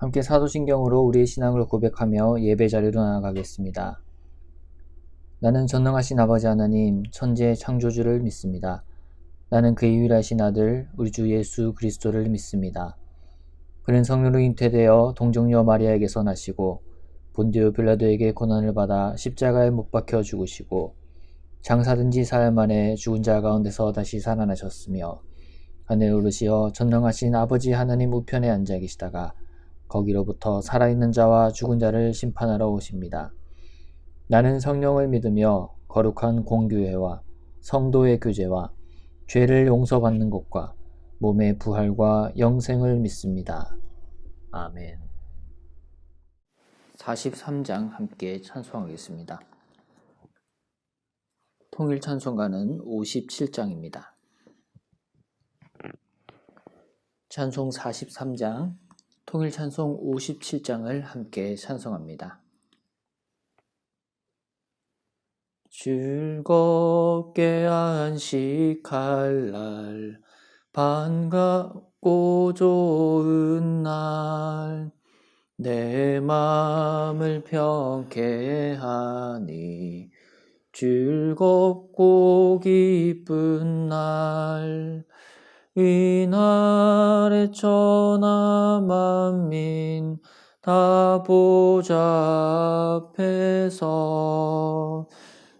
함께 사도신경으로 우리의 신앙을 고백하며 예배 자리로 나아가겠습니다. 나는 전능하신 아버지 하나님, 천지의 창조주를 믿습니다. 나는 그의 유일하신 아들, 우리 주 예수 그리스도를 믿습니다. 그는 성령으로 잉태되어 동정녀 마리아에게서 나시고 본디오 빌라도에게 고난을 받아 십자가에 못 박혀 죽으시고 장사된 지 사흘 만에 죽은 자 가운데서 다시 살아나셨으며 하늘 오르시어 전능하신 아버지 하나님 우편에 앉아 계시다가 거기로부터 살아있는 자와 죽은 자를 심판하러 오십니다. 나는 성령을 믿으며 거룩한 공교회와 성도의 교제와 죄를 용서받는 것과 몸의 부활과 영생을 믿습니다. 아멘. 43장 함께 찬송하겠습니다. 통일 찬송가는 57장입니다. 찬송 43장, 통일 찬송 57장을 함께 찬송합니다. 즐겁게 안식할 날, 반갑고 좋은 날, 내 마음을 평케 하니 즐겁고 기쁜 날, 이날에 천하 만민 다 보좌 앞에서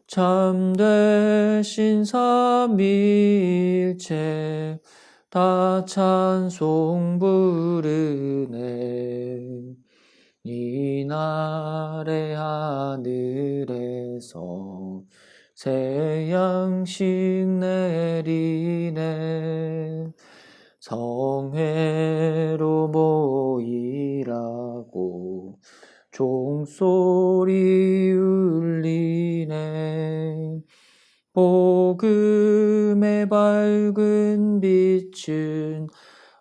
참되신 삼위일체 다 찬송 부르네. 이날에 하늘에서 새 양식 내리네. 성회로 모이라고 종소리 울리네. 복음의 밝은 빛은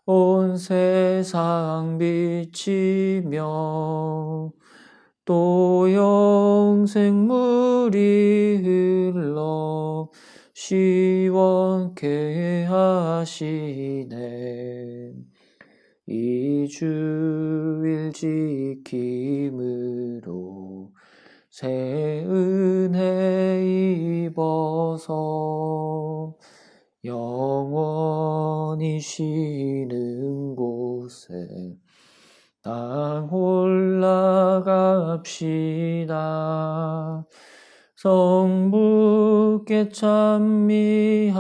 온 세상 비치며 또 영생물이 흘러 시원케 하시네. 이 주일 지킴으로 새 은혜 입어서 영원히 쉬는 곳에 땅 올라갑시다. 성부께 찬미하고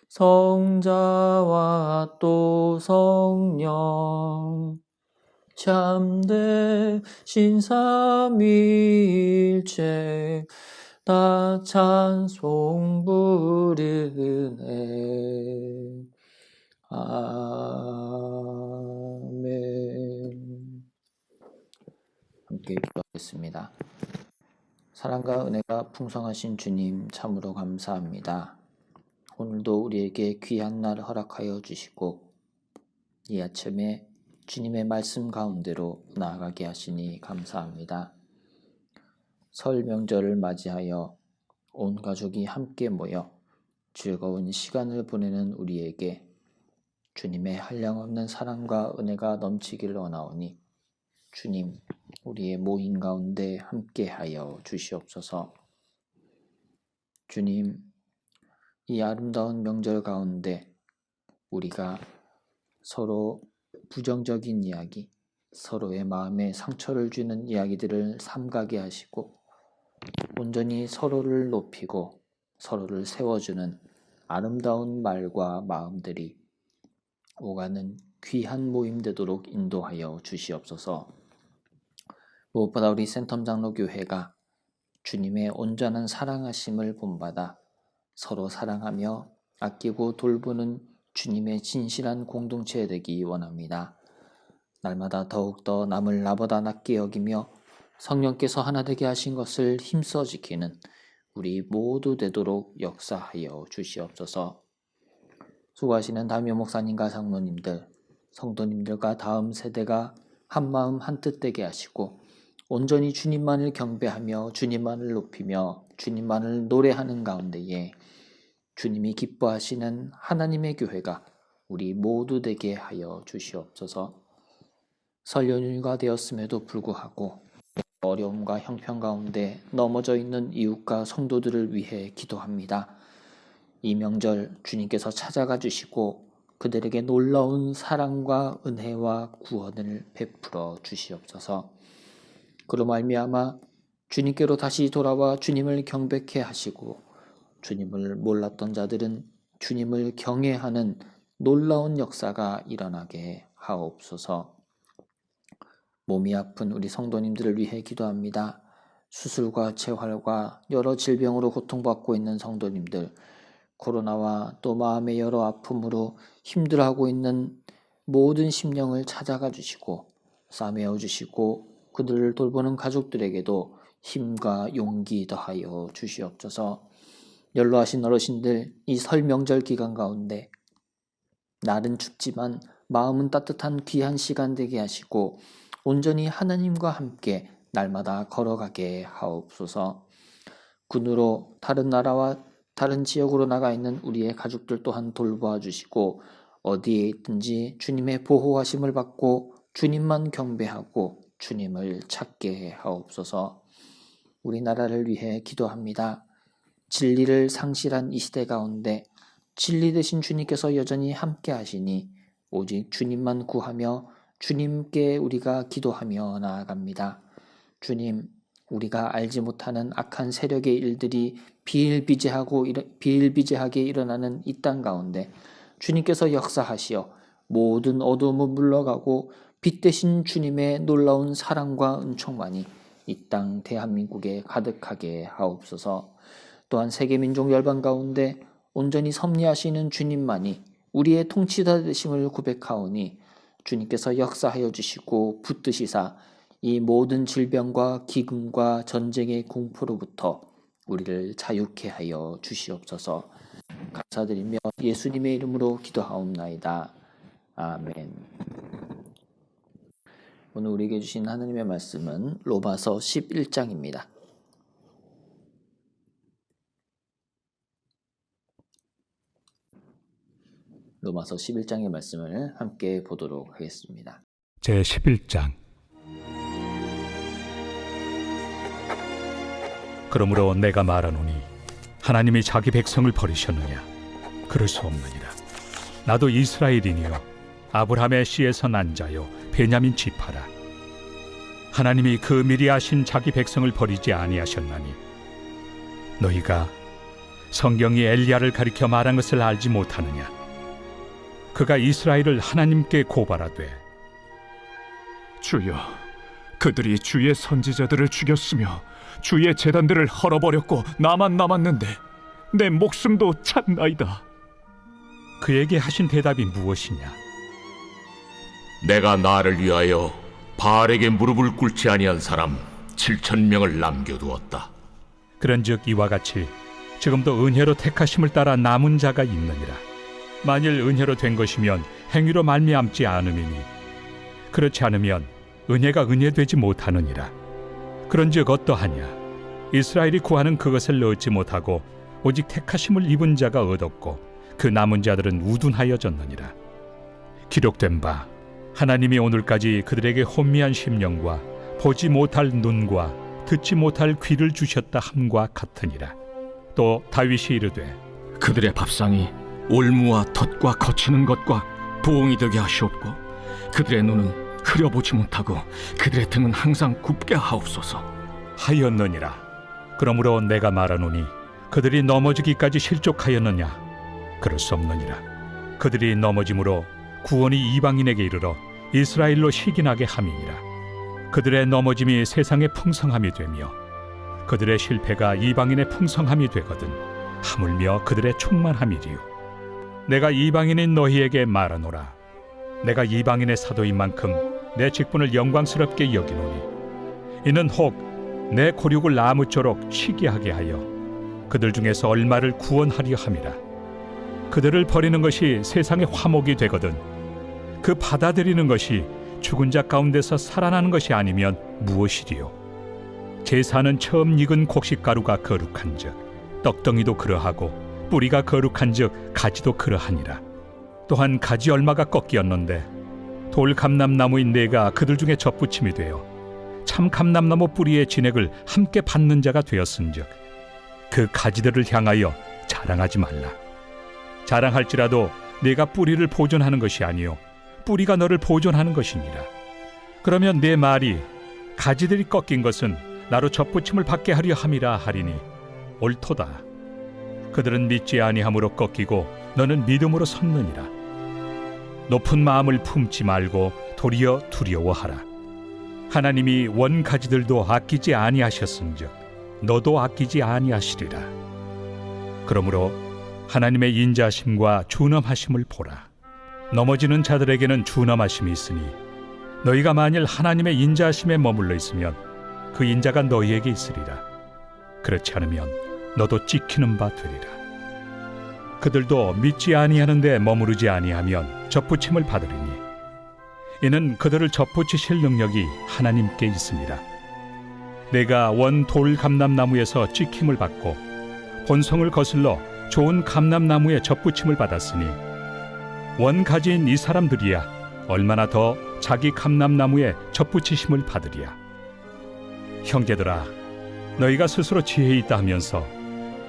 성자와 또 성령 참되신 삼위일체 다 찬송 부르네. 아멘. 함께 기도하겠습니다. 사랑과 은혜가 풍성하신 주님, 참으로 감사합니다. 오늘도 우리에게 귀한 날 허락하여 주시고 이 아침에 주님의 말씀 가운데로 나아가게 하시니 감사합니다. 설 명절을 맞이하여 온 가족이 함께 모여 즐거운 시간을 보내는 우리에게 주님의 한량없는 사랑과 은혜가 넘치기를 원하오니 주님, 우리의 모임 가운데 함께하여 주시옵소서. 주님, 이 아름다운 명절 가운데 우리가 서로 부정적인 이야기, 서로의 마음에 상처를 주는 이야기들을 삼가게 하시고 온전히 서로를 높이고 서로를 세워주는 아름다운 말과 마음들이 오가는 귀한 모임 되도록 인도하여 주시옵소서. 무엇보다 우리 센텀 장로교회가 주님의 온전한 사랑하심을 본받아 서로 사랑하며 아끼고 돌보는 주님의 진실한 공동체 되기 원합니다. 날마다 더욱더 남을 나보다 낫게 여기며 성령께서 하나 되게 하신 것을 힘써 지키는 우리 모두 되도록 역사하여 주시옵소서. 수고하시는 담임 목사님과 장로님들, 성도님들과 다음 세대가 한마음 한뜻 되게 하시고 온전히 주님만을 경배하며 주님만을 높이며 주님만을 노래하는 가운데에 주님이 기뻐하시는 하나님의 교회가 우리 모두 되게 하여 주시옵소서. 설 연휴가 되었음에도 불구하고 어려움과 형편 가운데 넘어져 있는 이웃과 성도들을 위해 기도합니다. 이 명절 주님께서 찾아가 주시고 그들에게 놀라운 사랑과 은혜와 구원을 베풀어 주시옵소서. 그로 말미암아 주님께로 다시 돌아와 주님을 경배케 하시고 주님을 몰랐던 자들은 주님을 경외하는 놀라운 역사가 일어나게 하옵소서. 몸이 아픈 우리 성도님들을 위해 기도합니다. 수술과 재활과 여러 질병으로 고통받고 있는 성도님들, 코로나와 또 마음의 여러 아픔으로 힘들어하고 있는 모든 심령을 찾아가 주시고 싸매어 주시고 그들을 돌보는 가족들에게도 힘과 용기 더하여 주시옵소서. 연로하신 어르신들, 이 설 명절 기간 가운데 날은 춥지만 마음은 따뜻한 귀한 시간 되게 하시고 온전히 하나님과 함께 날마다 걸어가게 하옵소서. 군으로 다른 나라와 다른 지역으로 나가 있는 우리의 가족들 또한 돌보아 주시고 어디에 있든지 주님의 보호하심을 받고 주님만 경배하고 주님을 찾게 하옵소서. 우리나라를 위해 기도합니다. 진리를 상실한 이 시대 가운데 진리 되신 주님께서 여전히 함께 하시니 오직 주님만 구하며 주님께 우리가 기도하며 나아갑니다. 주님, 우리가 알지 못하는 악한 세력의 일들이 비일비재하게 일어나는 이 땅 가운데 주님께서 역사하시어 모든 어두움을 물러가고 빛 대신 주님의 놀라운 사랑과 은총만이 이 땅 대한민국에 가득하게 하옵소서. 또한 세계민족 열방 가운데 온전히 섭리하시는 주님만이 우리의 통치자 되심을 고백하오니 주님께서 역사하여 주시고 붙드시사 이 모든 질병과 기근과 전쟁의 공포로부터 우리를 자유케 하여 주시옵소서. 감사드리며 예수님의 이름으로 기도하옵나이다. 아멘. 오늘 우리에게 주신 하나님의 말씀은 로마서 11장입니다. 로마서 11장의 말씀을 함께 보도록 하겠습니다. 제11장. 그러므로 내가 말하노니 하나님이 자기 백성을 버리셨느냐? 그럴 수 없느니라. 나도 이스라엘이니요 아브라함의 씨에서 난 자요 베냐민 지파라. 하나님이 그 미리 아신 자기 백성을 버리지 아니하셨나니 너희가 성경이 엘리야를 가리켜 말한 것을 알지 못하느냐? 그가 이스라엘을 하나님께 고발하되 주여, 그들이 주의 선지자들을 죽였으며 주의 제단들을 헐어버렸고 나만 남았는데 내 목숨도 찼나이다. 그에게 하신 대답이 무엇이냐? 내가 나를 위하여 바알에게 무릎을 꿇지 아니한 사람 7,000명을 남겨두었다. 그런즉 이와 같이 지금도 은혜로 택하심을 따라 남은 자가 있느니라. 만일 은혜로 된 것이면 행위로 말미암지 않음이니 그렇지 않으면 은혜가 은혜되지 못하느니라. 그런즉 어떠하냐? 이스라엘이 구하는 그것을 얻지 못하고 오직 택하심을 입은 자가 얻었고 그 남은 자들은 우둔하여졌느니라. 기록된 바 하나님이 오늘까지 그들에게 혼미한 심령과 보지 못할 눈과 듣지 못할 귀를 주셨다 함과 같으니라. 또 다윗이 이르되 그들의 밥상이 올무와 덫과 거치는 것과 부엉이 되게 하시옵고 그들의 눈은 흐려보지 못하고 그들의 등은 항상 굽게 하옵소서 하였느니라. 그러므로 내가 말하노니 그들이 넘어지기까지 실족하였느냐? 그럴 수 없느니라. 그들이 넘어짐으로 구원이 이방인에게 이르러 이스라엘로 시기나게 함이니라. 그들의 넘어짐이 세상의 풍성함이 되며 그들의 실패가 이방인의 풍성함이 되거든 하물며 그들의 충만함이리요. 내가 이방인인 너희에게 말하노라. 내가 이방인의 사도인 만큼 내 직분을 영광스럽게 여기노니 이는 혹 내 고륙을 나무쪼록 시기하게 하여 그들 중에서 얼마를 구원하려 함이라. 그들을 버리는 것이 세상의 화목이 되거든 그 받아들이는 것이 죽은 자 가운데서 살아나는 것이 아니면 무엇이리요? 제사는 처음 익은 곡식가루가 거룩한즉 떡덩이도 그러하고 뿌리가 거룩한즉 가지도 그러하니라. 또한 가지 얼마가 꺾이었는데 돌 감람나무인 내가 그들 중에 접붙임이 되어 참 감람나무 뿌리의 진액을 함께 받는 자가 되었은즉 그 가지들을 향하여 자랑하지 말라. 자랑할지라도 내가 뿌리를 보존하는 것이 아니요 뿌리가 너를 보존하는 것이니라. 그러면 내 말이 가지들이 꺾인 것은 나로 접붙임을 받게 하려 함이라 하리니 옳도다. 그들은 믿지 아니함으로 꺾이고 너는 믿음으로 섰느니라. 높은 마음을 품지 말고 도리어 두려워하라. 하나님이 원 가지들도 아끼지 아니하셨은즉 너도 아끼지 아니하시리라. 그러므로 하나님의 인자하심과 준엄하심을 보라. 넘어지는 자들에게는 준엄하심이 있으니 너희가 만일 하나님의 인자하심에 머물러 있으면 그 인자가 너희에게 있으리라. 그렇지 않으면 너도 찍히는 바 되리라. 그들도 믿지 아니하는데 머무르지 아니하면 접붙임을 받으리니 이는 그들을 접붙이실 능력이 하나님께 있습니다. 내가 원 돌 감람나무에서 찍힘을 받고 본성을 거슬러 좋은 감람나무에 접붙임을 받았으니 원 가지인 이 사람들이야 얼마나 더 자기 감람나무에 접붙이심을 받으리야. 형제들아, 너희가 스스로 지혜 있다 하면서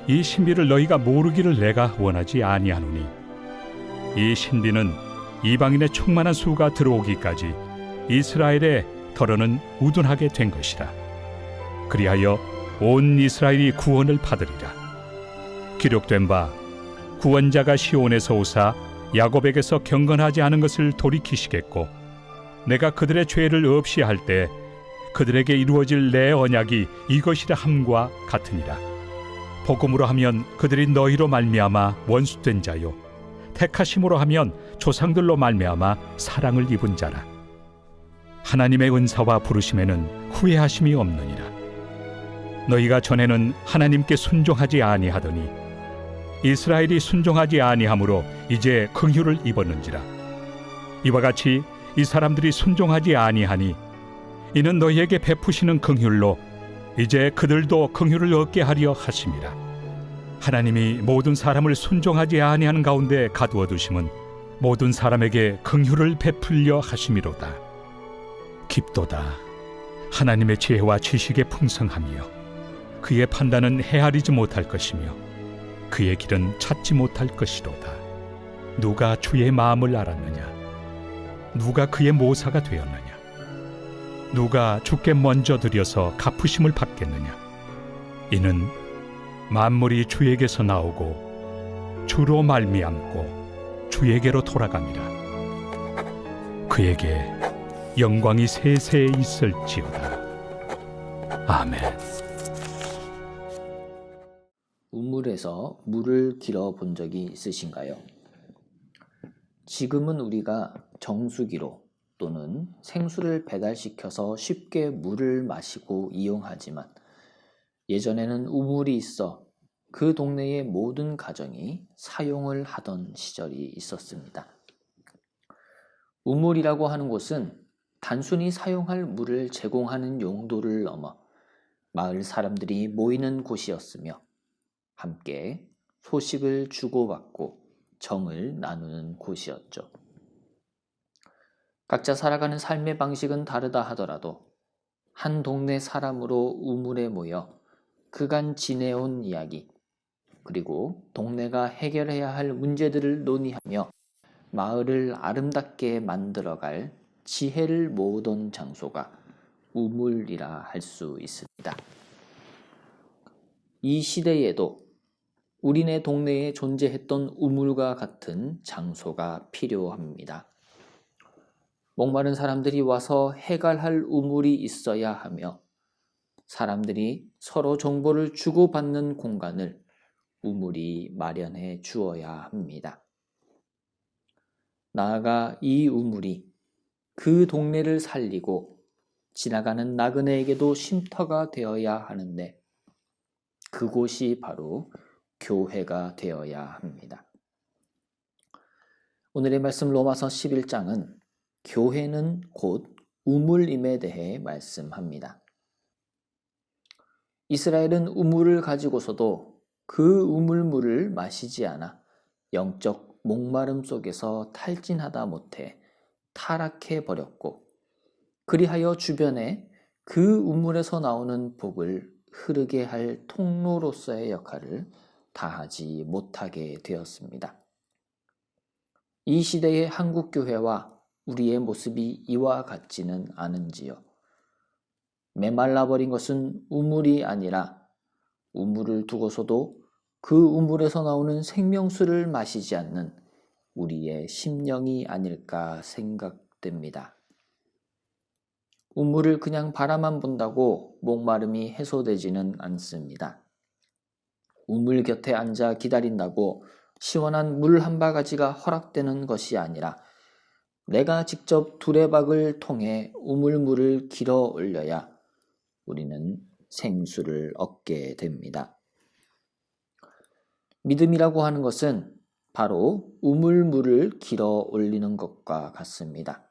이 신비를 너희가 모르기를 내가 원하지 아니하노니 이 신비는 이방인의 충만한 수가 들어오기까지 이스라엘의 덜어는 우둔하게 된 것이라. 그리하여 온 이스라엘이 구원을 받으리라. 기록된 바 구원자가 시온에서 오사 야곱에게서 경건하지 않은 것을 돌이키시겠고 내가 그들의 죄를 없이 할 때 그들에게 이루어질 내 언약이 이것이라 함과 같으니라. 복음으로 하면 그들이 너희로 말미암아 원수된 자요 택하심으로 하면 조상들로 말미암아 사랑을 입은 자라. 하나님의 은사와 부르심에는 후회하심이 없느니라. 너희가 전에는 하나님께 순종하지 아니하더니 이스라엘이 순종하지 아니하므로 이제 긍휼을 입었는지라. 이와 같이 이 사람들이 순종하지 아니하니 이는 너희에게 베푸시는 긍휼로 이제 그들도 긍휼을 얻게 하려 하심이라. 하나님이 모든 사람을 순종하지 아니하는 가운데 가두어 두심은 모든 사람에게 긍휼을 베풀려 하심이로다. 깊도다. 하나님의 지혜와 지식의 풍성함이요 그의 판단은 헤아리지 못할 것이며 그의 길은 찾지 못할 것이로다. 누가 주의 마음을 알았느냐? 누가 그의 모사가 되었느냐? 누가 주께 먼저 드려서 갚으심을 받겠느냐? 이는 만물이 주에게서 나오고 주로 말미암고 주에게로 돌아갑니다. 그에게 영광이 세세에 있을지어다. 아멘. 우물에서 물을 길어 본 적이 있으신가요? 지금은 우리가 정수기로 또는 생수를 배달시켜서 쉽게 물을 마시고 이용하지만 예전에는 우물이 있어 그 동네의 모든 가정이 사용을 하던 시절이 있었습니다. 우물이라고 하는 곳은 단순히 사용할 물을 제공하는 용도를 넘어 마을 사람들이 모이는 곳이었으며 함께 소식을 주고받고 정을 나누는 곳이었죠. 각자 살아가는 삶의 방식은 다르다 하더라도 한 동네 사람으로 우물에 모여 그간 지내온 이야기, 그리고 동네가 해결해야 할 문제들을 논의하며 마을을 아름답게 만들어갈 지혜를 모으던 장소가 우물이라 할 수 있습니다. 이 시대에도 우리네 동네에 존재했던 우물과 같은 장소가 필요합니다. 목마른 사람들이 와서 해갈할 우물이 있어야 하며 사람들이 서로 정보를 주고받는 공간을 우물이 마련해 주어야 합니다. 나아가 이 우물이 그 동네를 살리고 지나가는 나그네에게도 쉼터가 되어야 하는데 그곳이 바로 교회가 되어야 합니다. 오늘의 말씀 로마서 11장은 교회는 곧 우물임에 대해 말씀합니다. 이스라엘은 우물을 가지고서도 그 우물물을 마시지 않아 영적 목마름 속에서 탈진하다 못해 타락해 버렸고, 그리하여 주변에 그 우물에서 나오는 복을 흐르게 할 통로로서의 역할을 다하지 못하게 되었습니다. 이 시대의 한국교회와 우리의 모습이 이와 같지는 않은지요. 메말라버린 것은 우물이 아니라 우물을 두고서도 그 우물에서 나오는 생명수를 마시지 않는 우리의 심령이 아닐까 생각됩니다. 우물을 그냥 바라만 본다고 목마름이 해소되지는 않습니다. 우물 곁에 앉아 기다린다고 시원한 물 한 바가지가 허락되는 것이 아니라 내가 직접 두레박을 통해 우물물을 길어 올려야 우리는 생수를 얻게 됩니다. 믿음이라고 하는 것은 바로 우물물을 길어 올리는 것과 같습니다.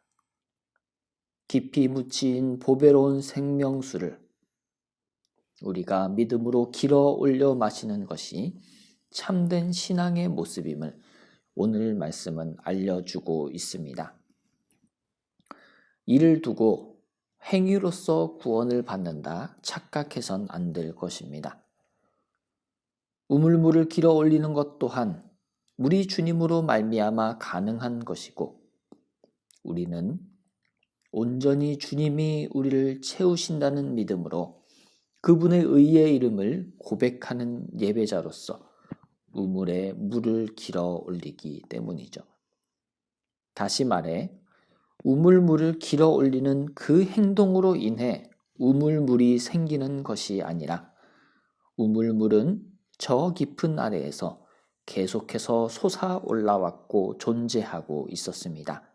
깊이 묻힌 보배로운 생명수를 우리가 믿음으로 길어 올려 마시는 것이 참된 신앙의 모습임을 오늘 말씀은 알려주고 있습니다. 이를 두고 행위로서 구원을 받는다 착각해선 안 될 것입니다. 우물물을 길어 올리는 것 또한 우리 주님으로 말미암아 가능한 것이고, 우리는 온전히 주님이 우리를 채우신다는 믿음으로 그분의 의의 이름을 고백하는 예배자로서 우물에 물을 길어 올리기 때문이죠. 다시 말해 우물물을 길어 올리는 그 행동으로 인해 우물물이 생기는 것이 아니라 우물물은 저 깊은 아래에서 계속해서 솟아 올라왔고 존재하고 있었습니다.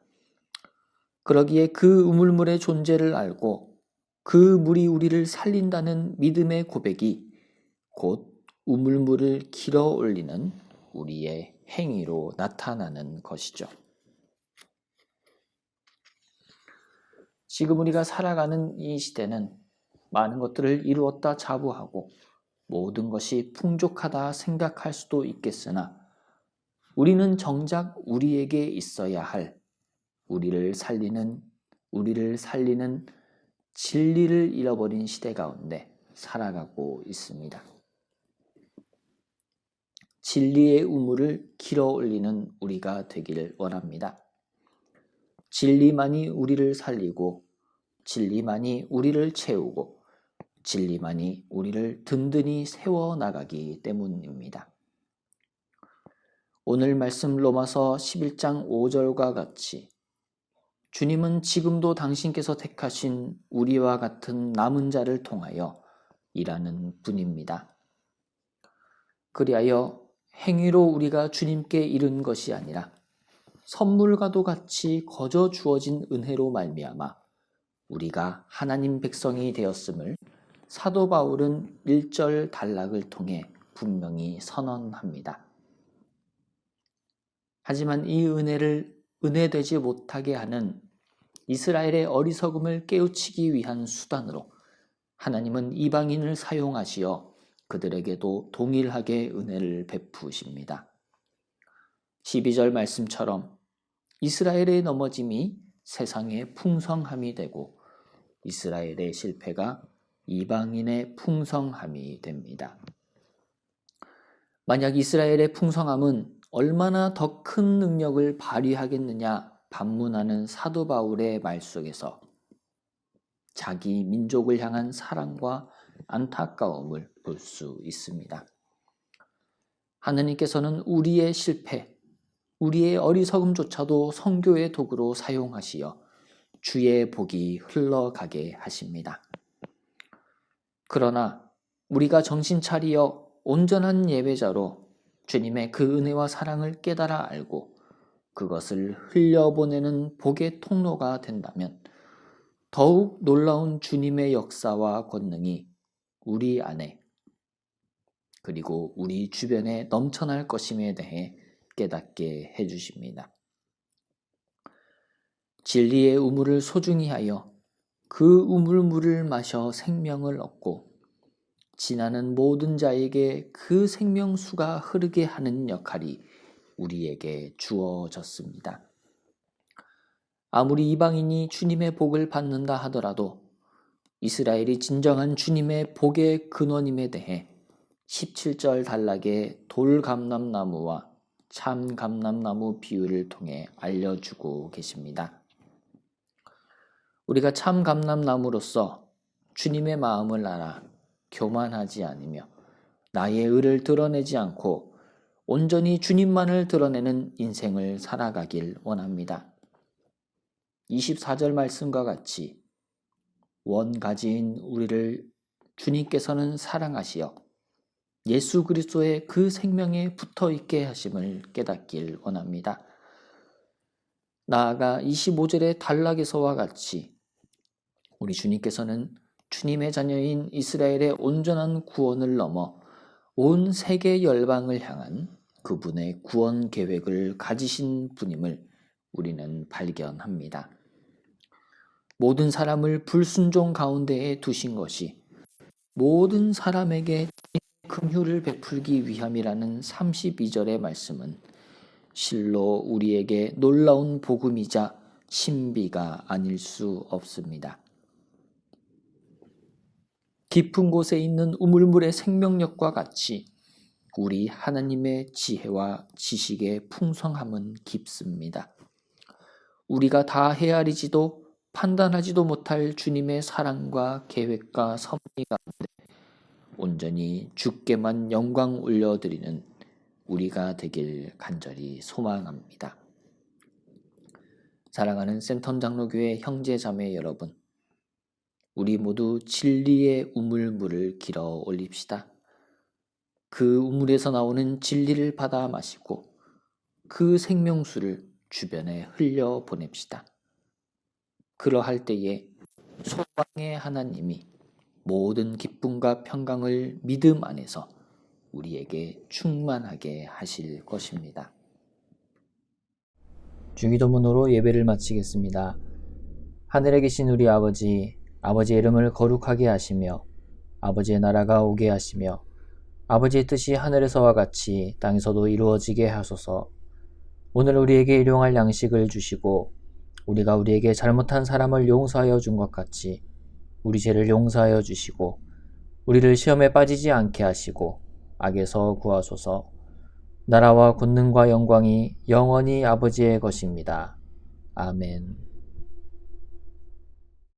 그러기에 그 우물물의 존재를 알고 그 물이 우리를 살린다는 믿음의 고백이 곧 우물물을 길어 올리는 우리의 행위로 나타나는 것이죠. 지금 우리가 살아가는 이 시대는 많은 것들을 이루었다 자부하고 모든 것이 풍족하다 생각할 수도 있겠으나, 우리는 정작 우리에게 있어야 할 우리를 살리는 진리를 잃어버린 시대 가운데 살아가고 있습니다. 진리의 우물을 길어 올리는 우리가 되기를 원합니다. 진리만이 우리를 살리고, 진리만이 우리를 채우고, 진리만이 우리를 든든히 세워나가기 때문입니다. 오늘 말씀 로마서 11장 5절과 같이 주님은 지금도 당신께서 택하신 우리와 같은 남은 자를 통하여 일하는 분입니다. 그리하여 행위로 우리가 주님께 이른 것이 아니라 선물과도 같이 거저 주어진 은혜로 말미암아 우리가 하나님 백성이 되었음을 사도 바울은 1절 단락을 통해 분명히 선언합니다. 하지만 이 은혜를 은혜되지 못하게 하는 이스라엘의 어리석음을 깨우치기 위한 수단으로 하나님은 이방인을 사용하시어 그들에게도 동일하게 은혜를 베푸십니다. 12절 말씀처럼 이스라엘의 넘어짐이 세상의 풍성함이 되고 이스라엘의 실패가 이방인의 풍성함이 됩니다. 만약 이스라엘의 풍성함은 얼마나 더 큰 능력을 발휘하겠느냐 반문하는 사도 바울의 말 속에서 자기 민족을 향한 사랑과 안타까움을 볼 수 있습니다. 하느님께서는 우리의 실패, 우리의 어리석음조차도 선교의 도구로 사용하시어 주의 복이 흘러가게 하십니다. 그러나 우리가 정신 차리어 온전한 예배자로 주님의 그 은혜와 사랑을 깨달아 알고 그것을 흘려보내는 복의 통로가 된다면 더욱 놀라운 주님의 역사와 권능이 우리 안에 그리고 우리 주변에 넘쳐날 것임에 대해 깨닫게 해주십니다. 진리의 우물을 소중히 하여 그 우물물을 마셔 생명을 얻고 지나는 모든 자에게 그 생명수가 흐르게 하는 역할이 우리에게 주어졌습니다. 아무리 이방인이 주님의 복을 받는다 하더라도 이스라엘이 진정한 주님의 복의 근원임에 대해 17절 단락의 돌감람나무와 참감람나무 비유를 통해 알려주고 계십니다. 우리가 참감람나무로서 주님의 마음을 알아 교만하지 않으며 나의 의를 드러내지 않고 온전히 주님만을 드러내는 인생을 살아가길 원합니다. 24절 말씀과 같이 원가지인 우리를 주님께서는 사랑하시어 예수 그리스도의 그 생명에 붙어있게 하심을 깨닫길 원합니다. 나아가 25절의 단락에서와 같이 우리 주님께서는 주님의 자녀인 이스라엘의 온전한 구원을 넘어 온 세계 열방을 향한 그분의 구원 계획을 가지신 분임을 우리는 발견합니다. 모든 사람을 불순종 가운데에 두신 것이 모든 사람에게 긍휼을 베풀기 위함이라는 32절의 말씀은 실로 우리에게 놀라운 복음이자 신비가 아닐 수 없습니다. 깊은 곳에 있는 우물물의 생명력과 같이 우리 하나님의 지혜와 지식의 풍성함은 깊습니다. 우리가 다 헤아리지도 판단하지도 못할 주님의 사랑과 계획과 섭리 가운데 온전히 주께만 영광 올려드리는 우리가 되길 간절히 소망합니다. 사랑하는 센텀 장로교회 형제 자매 여러분, 우리 모두 진리의 우물물을 길어 올립시다. 그 우물에서 나오는 진리를 받아 마시고 그 생명수를 주변에 흘려 보냅시다. 그러할 때에 소망의 하나님이 모든 기쁨과 평강을 믿음 안에서 우리에게 충만하게 하실 것입니다. 주기도문으로 예배를 마치겠습니다. 하늘에 계신 우리 아버지, 아버지의 이름을 거룩하게 하시며 아버지의 나라가 오게 하시며 아버지의 뜻이 하늘에서와 같이 땅에서도 이루어지게 하소서. 오늘 우리에게 일용할 양식을 주시고 우리가 우리에게 잘못한 사람을 용서하여 준 것 같이 우리 죄를 용서하여 주시고 우리를 시험에 빠지지 않게 하시고 악에서 구하소서. 나라와 권능과 영광이 영원히 아버지의 것입니다. 아멘.